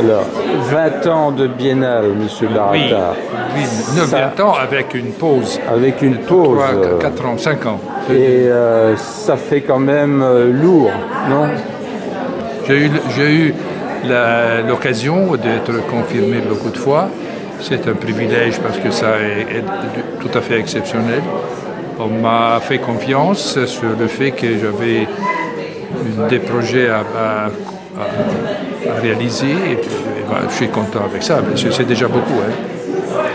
Alors, 20 ans de biennale, M. Baratta. Oui, 20 ans avec une pause. Avec une pause. 3, 4 ans, 5 ans. Et ça fait quand même lourd, non? J'ai eu l'occasion d'être confirmé beaucoup de fois. C'est un privilège parce que ça est tout à fait exceptionnel. On m'a fait confiance sur le fait que j'avais des projets à réaliser. Et je suis content avec ça, mais c'est déjà beaucoup. Hein.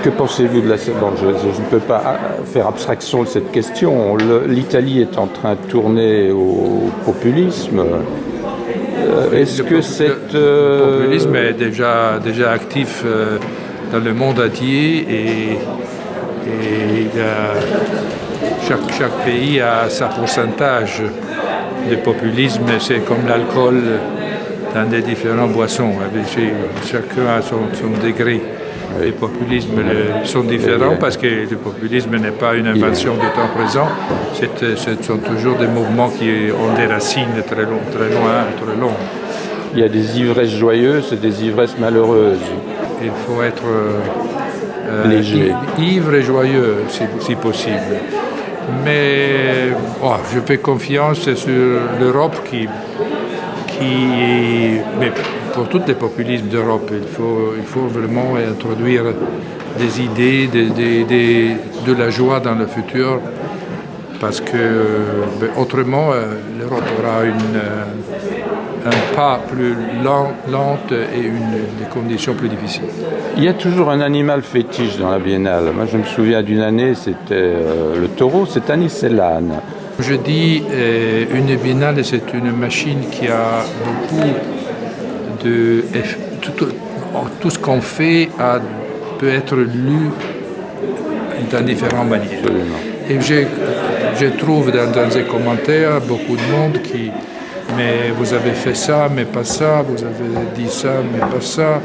Que pensez-vous de la... Bon, je ne peux pas faire abstraction de cette question. L'Italie est en train de tourner au populisme. Est-ce que le populisme est déjà actif dans le monde entier et chaque pays a sa pourcentage de populisme. C'est comme l'alcool dans des différentes boissons. Chacun a son degré. Les populismes sont différents parce que le populisme n'est pas une invention du temps présent. Ce sont toujours des mouvements qui ont des racines très longues. Il y a des ivresses joyeuses et des ivresses malheureuses. Il faut être léger, ivre et joyeux si possible. Mais je fais confiance sur l'Europe mais pour tous les populismes d'Europe, il faut vraiment introduire des idées, de la joie dans le futur, parce que autrement, l'Europe aura un pas plus lent et des conditions plus difficiles. Il y a toujours un animal fétiche dans la Biennale. Moi, je me souviens d'une année, c'était le taureau. Cette année, c'est l'âne. Je dis, une biennale, c'est une machine qui a beaucoup de... Tout ce qu'on fait peut être lu dans différentes manières. Absolument. Et je trouve dans les commentaires beaucoup de monde qui... Mais vous avez fait ça, mais pas ça, vous avez dit ça, mais pas ça.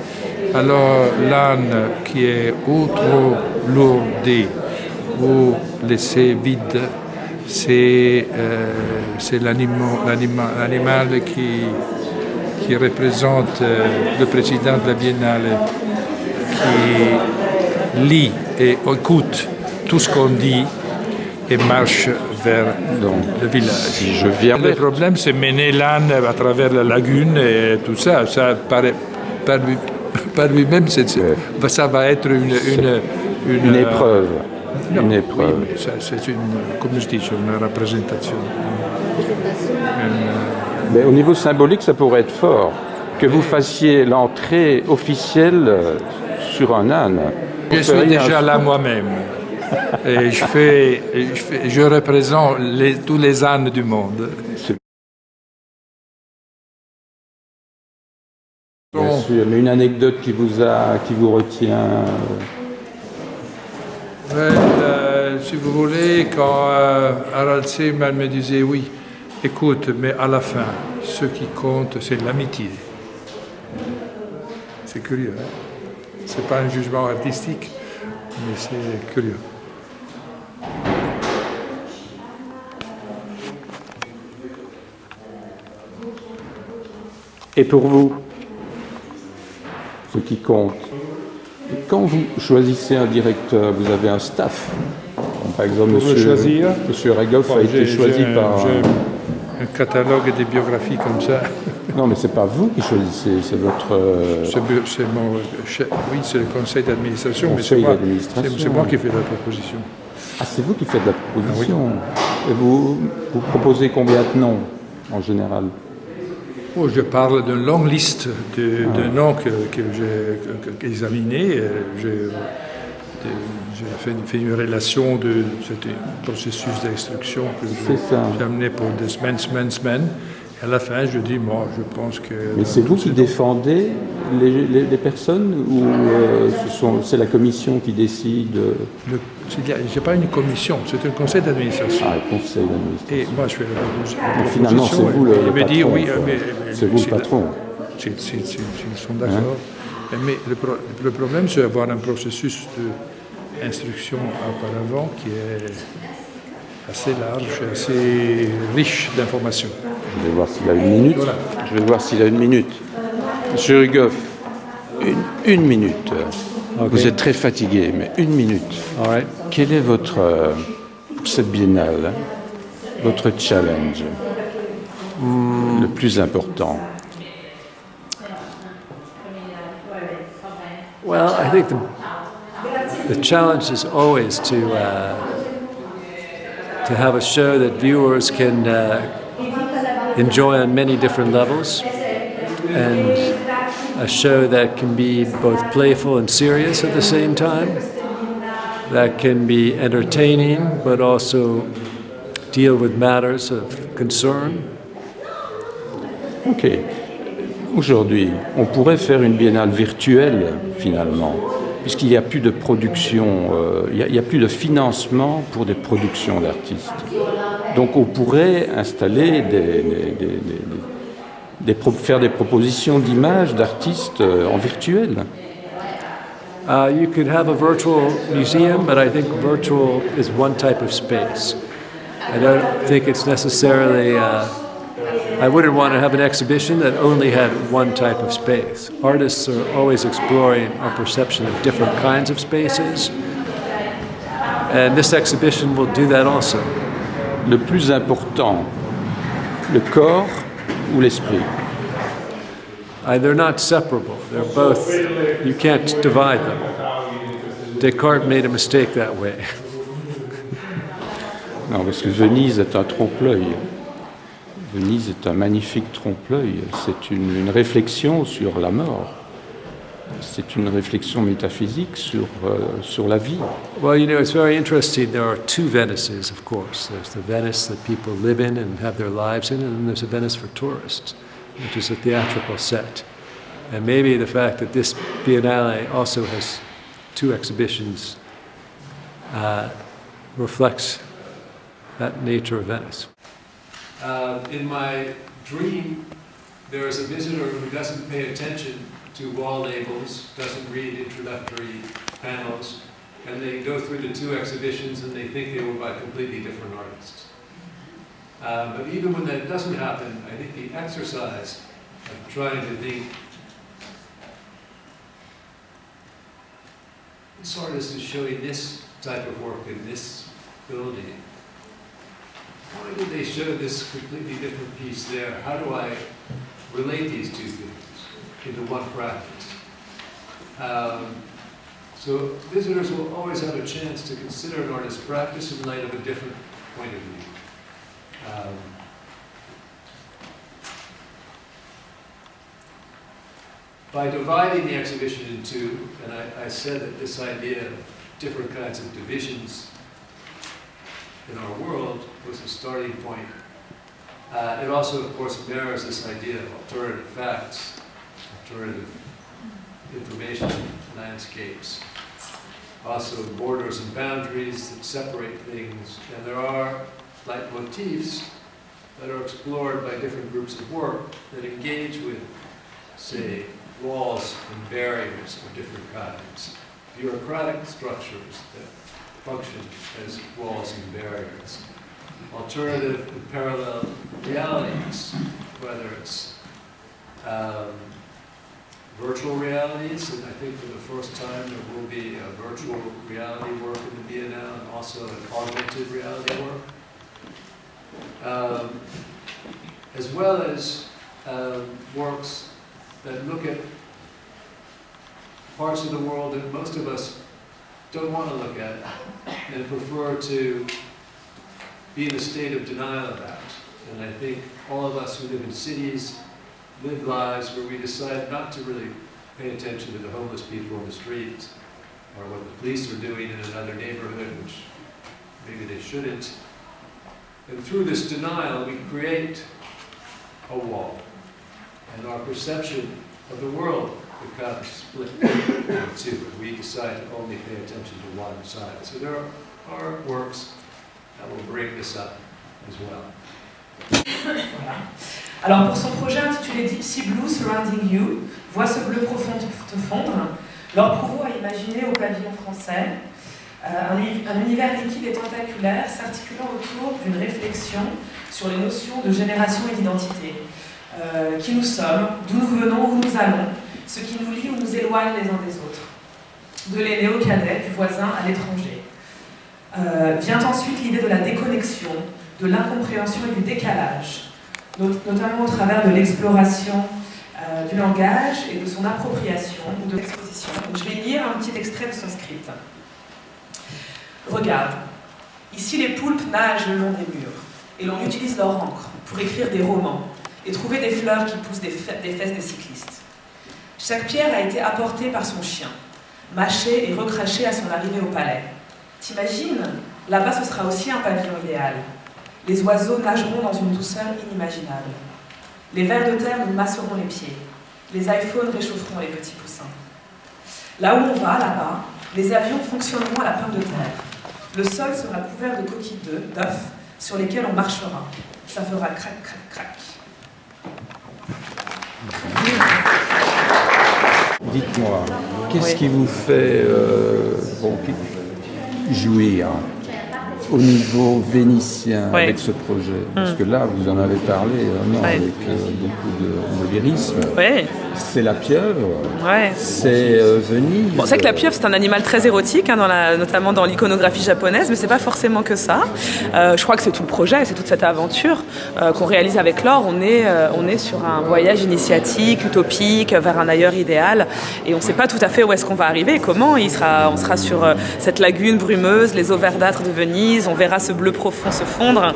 Alors l'âne qui est ou trop lourdé ou laissé vide, c'est l'animal qui représente le président de la Biennale, qui lit et écoute tout ce qu'on dit et marche vers le village. Si je viens le problème, c'est mener l'âne à travers la lagune et tout ça. Ça paraît, par lui-même, ça va être une épreuve. Non, une épreuve. Oui, c'est une représentation. Mais au niveau symbolique, ça pourrait être fort. Que vous fassiez l'entrée officielle sur un âne. Je suis déjà là moi-même. Et je représente tous les ânes du monde. Bien sûr, mais une anecdote qui vous retient. Si vous voulez, quand Harald Seemann me disait oui, écoute, mais à la fin, ce qui compte, c'est l'amitié. C'est curieux, hein? C'est pas un jugement artistique, mais c'est curieux. Et pour vous, ce qui compte, quand vous choisissez un directeur, vous avez un staff. Par exemple, M. Regoff a été choisi par... un catalogue des biographies comme ça. Non, mais c'est pas vous qui choisissez, c'est votre... C'est mon chef. Oui, c'est le conseil d'administration, mais c'est moi qui fais la proposition. Ah, c'est vous qui faites la proposition. Ah, oui. Et vous proposez combien de noms, en général? Je parle d'une longue liste de noms que j'ai examinés. J'ai fait une relation de ce processus d'instruction que j'ai amené pour des semaines. Et à la fin, je dis, moi, je pense que... Mais c'est vous qui défendez les personnes ou c'est la commission qui décide? Ce n'est pas une commission, c'est un conseil d'administration. Ah, un conseil d'administration. Et moi, je fais la proposition. Finalement, c'est vous le patron. Dit, oui, c'est vous le patron. Ils sont d'accord. Hein? Mais le problème, c'est d'avoir un processus d'instruction auparavant qui est assez large, assez riche d'informations. Je vais voir s'il a une minute. Voilà. Je vais voir s'il a une minute. Monsieur Rugoff, Une minute. Okay. Vous êtes très fatigué, mais une minute. All right. Quel est votre, pour cette biennale, votre challenge le plus important? Well, I think the challenge is always to have a show that viewers can enjoy on many different levels, and a show that can be both playful and serious at the same time, that can be entertaining but also deal with matters of concern. Ok. Aujourd'hui, on pourrait faire une biennale virtuelle, finalement, puisqu'il n'y a plus de production, il n'y a plus de financement pour des productions d'artistes. Donc on pourrait installer faire des propositions d'images d'artistes en virtuel. You could have a virtual museum, but I think virtual is one type of space. I don't think it's necessarily, I wouldn't want to have an exhibition that only had one type of space. Artists are always exploring our perception of different kinds of spaces, and this exhibition will do that also. Le plus important, le corps ou l'esprit? They're not separable. They're both, you can't divide them. Descartes made a mistake that way. Non, parce que Venise est un trompe-l'œil. Venise est un magnifique trompe-l'œil. C'est une réflexion sur la mort. C'est une réflexion métaphysique sur la vie. Well, you know, it's very interesting. There are two Venices, of course. There's the Venice that people live in and have their lives in, and then there's a Venice for tourists, which is a theatrical set. And maybe the fact that this Biennale also has two exhibitions reflects that nature of Venice. In my dream, there is a visitor who doesn't pay attention to wall labels, doesn't read introductory panels, and they go through the two exhibitions and they think they were by completely different artists. But even when that doesn't happen, I think the exercise of trying to think, this artist is showing this type of work in this building. Why did they show this completely different piece there? How do I relate these two things into one practice? So visitors will always have a chance to consider an artist's practice in light of a different point of view. By dividing the exhibition in two, and I said that this idea of different kinds of divisions in our world was a starting point. It also, of course, mirrors this idea of alternative facts, alternative information landscapes, also borders and boundaries that separate things, and there are leitmotifs that are explored by different groups of work that engage with, say, walls and barriers of different kinds, bureaucratic structures that function as walls and barriers, alternative and parallel realities, whether it's virtual realities, and I think for the first time there will be a virtual reality work in the Biennale and also an augmented reality work, as well as works that look at parts of the world that most of us don't want to look at and prefer to be in a state of denial about. And I think all of us who live in cities live lives where we decide not to really pay attention to the homeless people on the streets or what the police are doing in another neighborhood, which maybe they shouldn't. And through this denial, we create a wall. And our perception of the world becomes split in two. We decide to only pay attention to one side. So there are works that will bring this up as well. Voilà. Alors pour son projet intitulé Deep Sea Blue Surrounding You, Vois ce bleu profond te fondre, Laure Prouveau a imaginé au pavillon français un univers liquide et tentaculaire s'articulant autour d'une réflexion sur les notions de génération et d'identité. Qui nous sommes, d'où nous venons, où nous allons, ce qui nous lie ou nous nous éloignent les uns des autres, de l'aîné au cadet, du voisin à l'étranger. Vient ensuite l'idée de la déconnexion, de l'incompréhension et du décalage, notamment au travers de l'exploration du langage et de son appropriation ou de l'exposition. Je vais lire un petit extrait de son script. Regarde, ici les poulpes nagent le long des murs, et l'on utilise leur encre pour écrire des romans et trouver des fleurs qui poussent des fesses des cyclistes. Chaque pierre a été apportée par son chien, mâchée et recrachée à son arrivée au palais. T'imagines, là-bas ce sera aussi un pavillon idéal. Les oiseaux nageront dans une douceur inimaginable. Les vers de terre nous masseront les pieds. Les iPhones réchaufferont les petits poussins. Là où on va, là-bas, les avions fonctionneront à la pomme de terre. Le sol sera couvert de coquilles d'œufs sur lesquels on marchera. Ça fera crac, crac, crac. Dites-moi, qu'est-ce qui vous fait jouir au niveau vénitien avec ce projet? Parce que là, vous en avez parlé avec beaucoup de lyrisme. C'est la pieuvre, c'est Venise. Bon, c'est vrai que la pieuvre, c'est un animal très érotique, notamment dans l'iconographie japonaise, mais c'est pas forcément que ça. Je crois que c'est tout le projet, c'est toute cette aventure qu'on réalise avec Laure. On est sur un voyage initiatique, utopique, vers un ailleurs idéal, et on ne sait pas tout à fait où est-ce qu'on va arriver, comment. On sera sur cette lagune brumeuse, les eaux verdâtres de Venise, on verra ce bleu profond se fondre,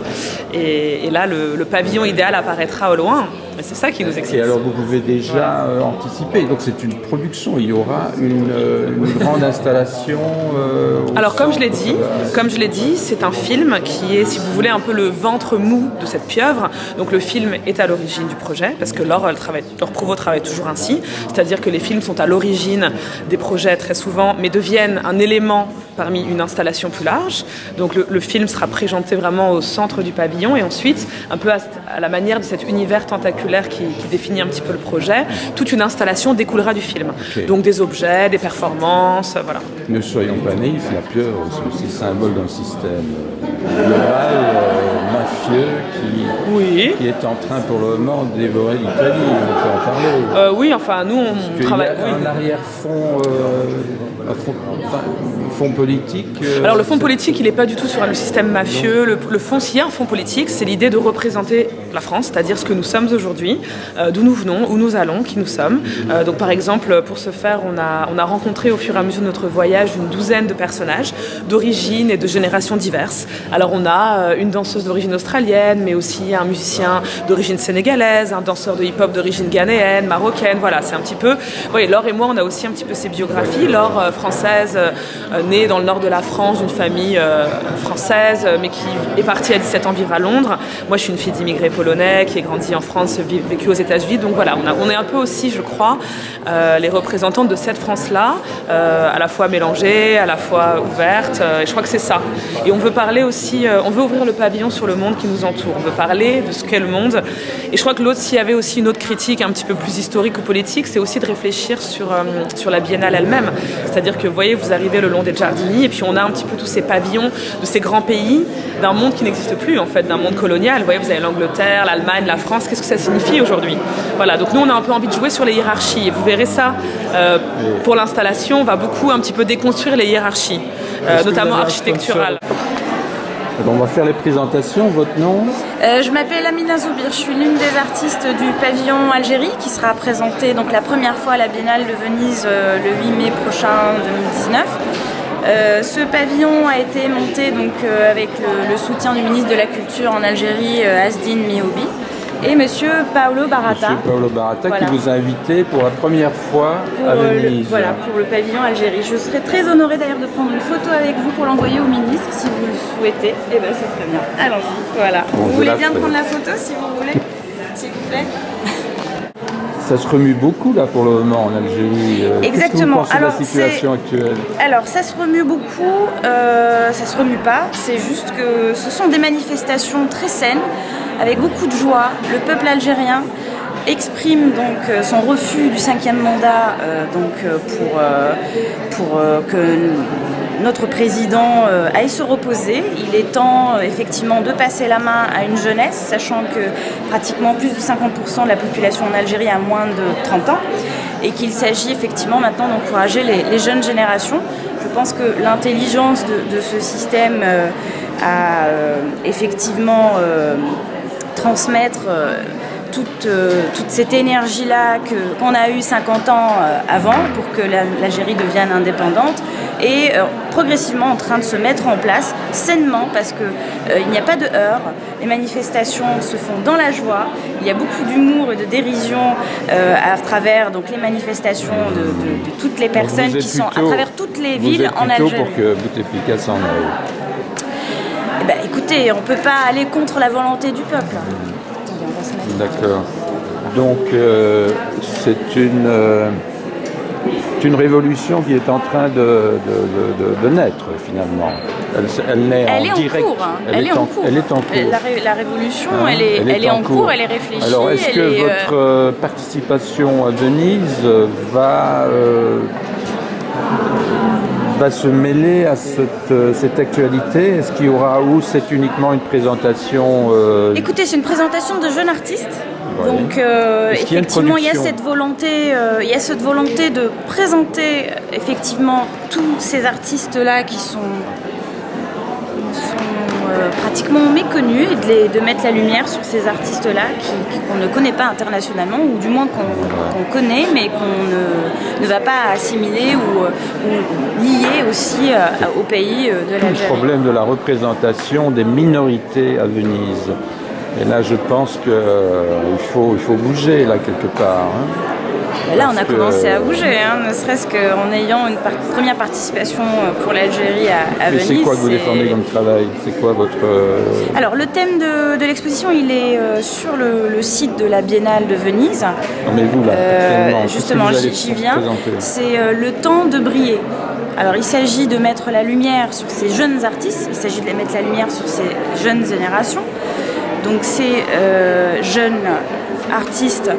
et là, le pavillon idéal apparaîtra au loin. Mais c'est ça qui nous excite. Et alors, vous pouvez déjà anticiper. Donc, c'est une production. Il y aura une grande installation. Alors, comme je l'ai dit, c'est un film qui est, si vous voulez, un peu le ventre mou de cette pieuvre. Donc, le film est à l'origine du projet, parce que Laure Prouveau travaille toujours ainsi. C'est-à-dire que les films sont à l'origine des projets très souvent, mais deviennent un élément parmi une installation plus large. Donc, le film sera présenté vraiment au centre du pavillon, et ensuite, un peu à la manière de cet univers tentaculaire qui définit un petit peu le projet, toute une installation découlera du film. Donc des objets, des performances, voilà. Ne soyons pas naïfs, la pieuvre, c'est aussi symbole d'un système global, mafieux, qui est en train pour le moment de dévorer l'Italie, on peut en parler. Oui, enfin nous on travaille... Il y a un arrière-fond, fond politique. Alors le fond politique, il n'est pas du tout sur le système mafieux. Le fond, s'il y a un fond politique, c'est l'idée de représenter la France, c'est-à-dire ce que nous sommes aujourd'hui, d'où nous venons, où nous allons, qui nous sommes. Donc par exemple, pour ce faire, on a rencontré au fur et à mesure de notre voyage une douzaine de personnages d'origines et de générations diverses. Alors on a une danseuse d'origine australienne, mais aussi un musicien d'origine sénégalaise, un danseur de hip-hop d'origine ghanéenne, marocaine, voilà, c'est un petit peu... Oui, Laure et moi, on a aussi un petit peu ces biographies. Laure, française, née dans le nord de la France, d'une famille française, mais qui est partie à 17 ans vivre à Londres. Moi, je suis une fille d'immigrés polonais qui est grandie en France, vécue aux États-Unis. Donc voilà, on est un peu aussi, je crois, les représentantes de cette France-là, à la fois mélangée, à la fois ouverte. Et je crois que c'est ça. Et on veut parler aussi, on veut ouvrir le pavillon sur le monde qui nous entoure. On veut parler de ce qu'est le monde. Et je crois que s'il y avait aussi une autre critique un petit peu plus historique ou politique, c'est aussi de réfléchir sur la Biennale elle-même. C'est-à-dire que, vous voyez, vous arrivez le long des Giardini, et puis on a un petit peu tous ces pavillons de ces grands pays, d'un monde qui n'existe plus, en fait, d'un monde colonial. Vous voyez, vous avez l'Angleterre, l'Allemagne, la France. Qu'est-ce que ça signifie aujourd'hui? Voilà, donc nous, on a un peu envie de jouer sur les hiérarchies. Et vous verrez ça, pour l'installation, on va beaucoup un petit peu déconstruire les hiérarchies, notamment architecturales. On va faire les présentations. Votre nom? Je m'appelle Amina Zoubir, je suis l'une des artistes du pavillon Algérie qui sera présentée donc la première fois à la Biennale de Venise le 8 mai prochain 2019. Ce pavillon a été monté donc, avec le soutien du ministre de la Culture en Algérie, Asdine Mihoubi, et Monsieur Paolo Barata. Monsieur Paolo Barata, voilà, qui vous a invité pour la première fois à Venise. Voilà, pour le pavillon Algérie. Je serais très honorée d'ailleurs de prendre une photo avec vous pour l'envoyer au ministre, si vous le souhaitez. Eh bien, c'est très bien. Allons-y, voilà. Vous voulez bien prendre la photo, si vous voulez, s'il vous plaît? Ça se remue beaucoup là pour le moment en Algérie. Exactement. Qu'est-ce que vous pensez de la situation actuelle? Alors ça se remue beaucoup, ça se remue pas. C'est juste que ce sont des manifestations très saines, avec beaucoup de joie. Le peuple algérien exprime donc son refus du 5e mandat pour que notre président aille se reposer. Il est temps effectivement de passer la main à une jeunesse, sachant que pratiquement plus de 50% de la population en Algérie a moins de 30 ans. et qu'il s'agit effectivement maintenant d'encourager les jeunes générations. Je pense que l'intelligence de ce système à effectivement transmettre toute cette énergie-là qu'on a eue 50 ans avant pour que l'Algérie devienne indépendante est progressivement en train de se mettre en place sainement parce qu'il n'y a pas de heurts, les manifestations se font dans la joie, il y a beaucoup d'humour et de dérision à travers donc, les manifestations de toutes les personnes qui sont à travers toutes les villes en Algérie. Pour que Bouteflika s'en aille. Eh ben, écoutez, on ne peut pas aller contre la volonté du peuple. D'accord. Donc, c'est une révolution qui est en train de naître, finalement. Elle naît en direct. Elle est en cours. La révolution, elle est en cours, elle est réfléchie. Alors, est-ce que votre participation à Venise va se mêler à cette actualité? Est-ce qu'il y aura, ou c'est uniquement une présentation Écoutez, c'est une présentation de jeunes artistes. Ouais. Donc effectivement, il y a cette volonté, de présenter effectivement tous ces artistes-là qui sont pratiquement méconnus et de mettre la lumière sur ces artistes-là qu'on ne connaît pas internationalement ou du moins qu'on connaît mais qu'on ne va pas assimiler ou lier aussi au pays de l'Algérie. Le problème de la représentation des minorités à Venise. Et là, je pense qu'il faut bouger là quelque part. Là, on a commencé à bouger, ne serait-ce qu'en ayant une première participation pour l'Algérie à Venise. Mais c'est quoi que vous défendez comme travail? C'est quoi votre... Alors, le thème de l'exposition, il est sur le site de la Biennale de Venise. Non, mais vous, là, justement, j'y viens. C'est le temps de briller. Alors, il s'agit de mettre la lumière sur ces jeunes artistes, il s'agit de mettre la lumière sur ces jeunes générations. Donc ces jeunes artistes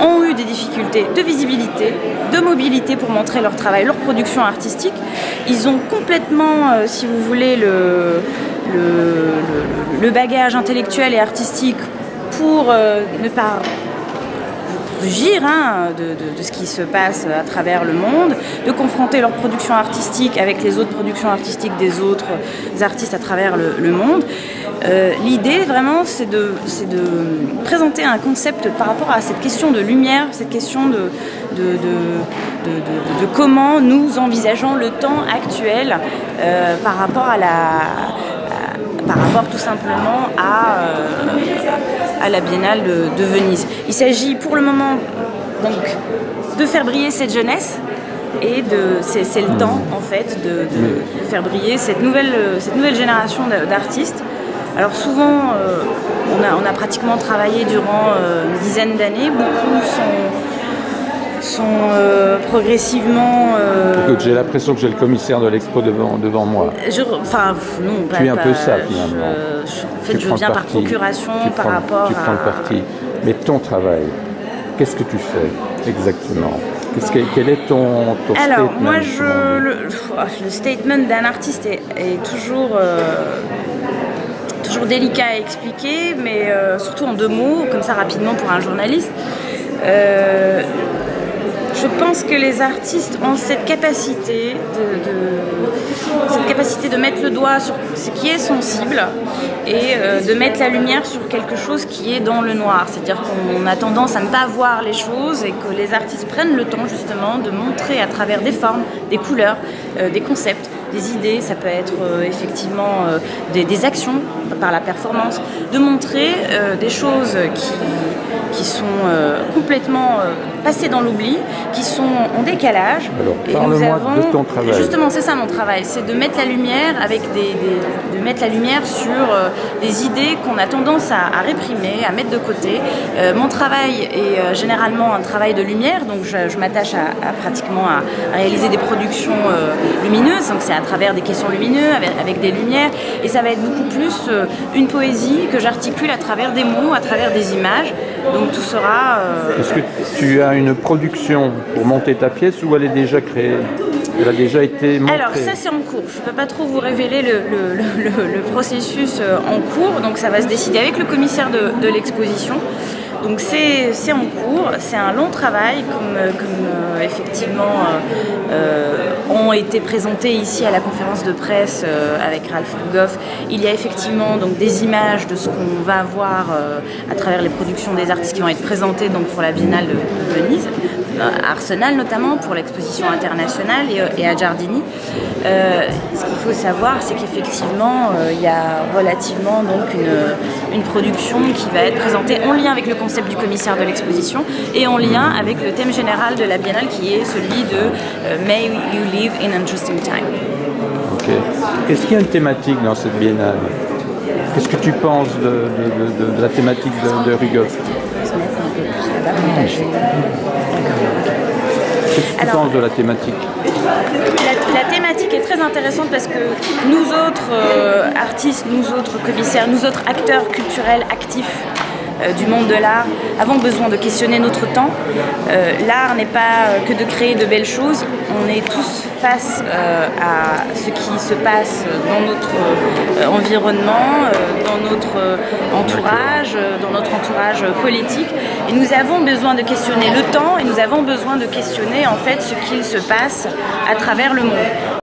ont eu des difficultés de visibilité, de mobilité pour montrer leur travail, leur production artistique. Ils ont complètement, si vous voulez, le bagage intellectuel et artistique pour ne pas rugir de ce qui se passe à travers le monde, de confronter leur production artistique avec les autres productions artistiques des autres artistes à travers le monde. L'idée vraiment c'est de présenter un concept par rapport à cette question de lumière, cette question de comment nous envisageons le temps actuel par rapport tout simplement à la Biennale de Venise. Il s'agit pour le moment donc de faire briller cette jeunesse et c'est le temps en fait de faire briller cette nouvelle génération d'artistes. Alors souvent, on a pratiquement travaillé durant une dizaine d'années. Beaucoup sont progressivement... Écoute, j'ai l'impression que j'ai le commissaire de l'expo devant moi. Non, tu es un peu ça, finalement. En fait, je viens par procuration, par rapport Tu prends le parti. Mais ton travail, qu'est-ce que tu fais exactement? Quel est ton statement? Alors, moi, le statement d'un artiste est toujours délicat à expliquer, mais surtout en 2 mots, comme ça rapidement pour un journaliste. Je pense que les artistes ont cette capacité de mettre le doigt sur ce qui est sensible et de mettre la lumière sur quelque chose qui est dans le noir. C'est-à-dire qu'on a tendance à ne pas voir les choses et que les artistes prennent le temps justement de montrer à travers des formes, des couleurs, des concepts, des idées, ça peut être effectivement des actions par la performance, de montrer des choses qui sont complètement passées dans l'oubli, qui sont en décalage. Alors, parle-moi de ton travail. Justement, c'est ça mon travail, c'est de mettre la lumière de mettre la lumière sur des idées qu'on a tendance à réprimer, à mettre de côté. Mon travail est généralement un travail de lumière, donc je m'attache pratiquement à réaliser des productions lumineuses, donc c'est à travers des questions lumineuses, avec des lumières, et ça va être beaucoup plus une poésie que j'articule à travers des mots, à travers des images. Donc tout sera... Est-ce que tu as une production pour monter ta pièce ou elle est déjà créée? Elle a déjà été montée? Alors ça c'est en cours, je ne peux pas trop vous révéler le processus en cours, donc ça va se décider avec le commissaire de l'exposition. Donc c'est en cours, c'est un long travail, comme effectivement ont été présentés ici à la conférence de presse avec Ralph Le Goff. Il y a effectivement donc des images de ce qu'on va voir à travers les productions des artistes qui vont être présentées donc pour la Biennale de Venise, à Arsenal notamment pour l'exposition internationale et à Giardini. Ce qu'il faut savoir, c'est qu'effectivement il y a relativement donc une production qui va être présentée en lien avec le concept du commissaire de l'exposition et en lien avec le thème général de la Biennale qui est celui de May you live in interesting time. Ok. Est-ce qu'il y a une thématique dans cette Biennale? Qu'est-ce que tu penses de la thématique de Rugoff? Qu'est-ce que tu penses de la thématique? La thématique est très intéressante parce que nous autres artistes, nous autres commissaires, nous autres acteurs culturels actifs du monde de l'art avons besoin de questionner notre temps. L'art n'est pas que de créer de belles choses, on est tous face à ce qui se passe dans notre environnement, dans notre entourage, politique. Et nous avons besoin de questionner le temps et nous avons besoin de questionner en fait ce qu'il se passe à travers le monde.